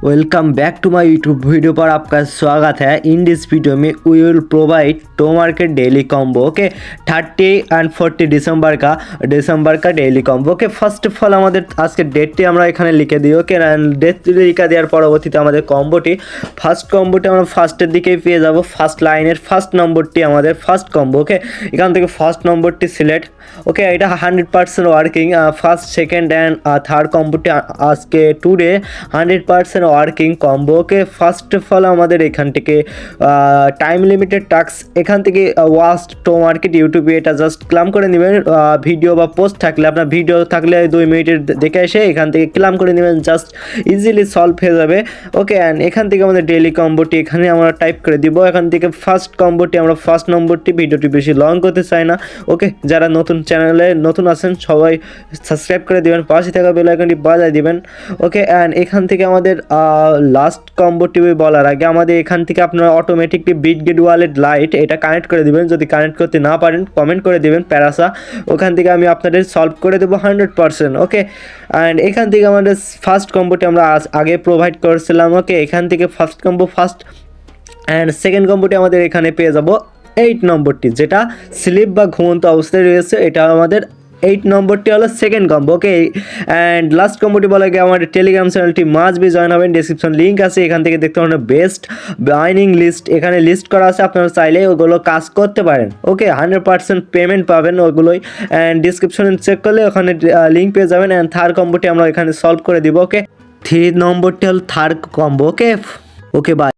Welcome back to my YouTube video पर आपका स्वागत है। इन दिस वीडियो में we will provide to market daily combo. Okay 30 and 40 December का daily combo. Okay first of all আমাদের আজকে ডেটটি আমরা এখানে লিখে দিই। ওকে ডেট লিখে দেওয়ার পরবর্তীতে আমাদের ফার্স্ট কম্বোটি আমরা ফার্স্টের দিকেই পেয়ে যাব। ফার্স্ট লাইনের ফার্স্ট নম্বরটি আমাদের ফার্স্ট কম্বো। ওকে এখান থেকে ফার্স্ট নম্বরটি সিলেক্ট। ওকে এটা 100% working. First second and third কম্বোটি আজকে today 100% working combo. Okay first of all আমাদের এখান থেকে টাইম লিমিটেড টাস্ক এখান থেকে ওয়াচ টো মার্কেট ইউটিউবে এটা জাস্ট ক্লাম করে নেবেন। ভিডিও বা পোস্ট থাকলে আপনার ভিডিও থাকলে 2 মিনিটের দেখে এসে এখান থেকে ক্লাম করে নেবেন, জাস্ট ইজিলি সলভ হয়ে যাবে। ওকে অ্যান্ড এখান থেকে আমাদের ডেইলি কম্বোটি এখানে আমরা টাইপ করে দিব। এখান থেকে ফার্স্ট কম্বোটি আমরা ফার্স্ট নম্বরটি, ভিডিওটি বেশি লং করতে চাই না। ওকে যারা নতুন চ্যানেলে নতুন আছেন সবাই সাবস্ক্রাইব করে দেবেন, পাশে থাকা বেল আইকনটি বাজায় দিবেন। ওকে অ্যান্ড এখান থেকে আমাদের লাস্ট কম্বোটি বলার আগে আমাদের এখান থেকে আপনারা অটোমেটিকলি বিটগেট ওয়ালেট লাইট এটা কানেক্ট করে দিবেন। যদি কানেক্ট করতে না পারেন কমেন্ট করে দিবেন প্যারাসা, ওখান থেকে আমি আপনাদের সলভ করে দেবো 100%। ওকে অ্যান্ড এখান থেকে আমাদের ফার্স্ট কম্বোটি আমরা আগে প্রোভাইড করেছিলাম। ওকে এখান থেকে first combo first and second কম্বোটি আমাদের এখানে পেয়ে যাব 8 নম্বরটি, যেটা স্লিপ বা ঘুমন্ত অবস্থায় রয়েছে। এটা আমাদের 8 নম্বরটি হলো second combo. Okay and last কম্বোটি বলা গিয়ে আমাদের টেলিগ্রাম চ্যানেলটি মাস্ট বি জয়েন হবেন। ডিসক্রিপশন লিঙ্ক আছে, এখান থেকে দেখতে পারেন বেস্ট বাইনিং লিস্ট এখানে লিস্ট করা আছে, আপনারা চাইলে ওগুলো কাজ করতে পারেন। ওকে 100% পেমেন্ট পাবেন ওগুলোই। অ্যান্ড ডিসক্রিপশনে চেক করলে ওখানে লিঙ্ক পেয়ে যাবেন। অ্যান্ড থার্ড কম্বোটি আমরা এখানে সলভ করে দিব। ওকে 3 নম্বরটি হল থার্ড কম্বো। Okay bye.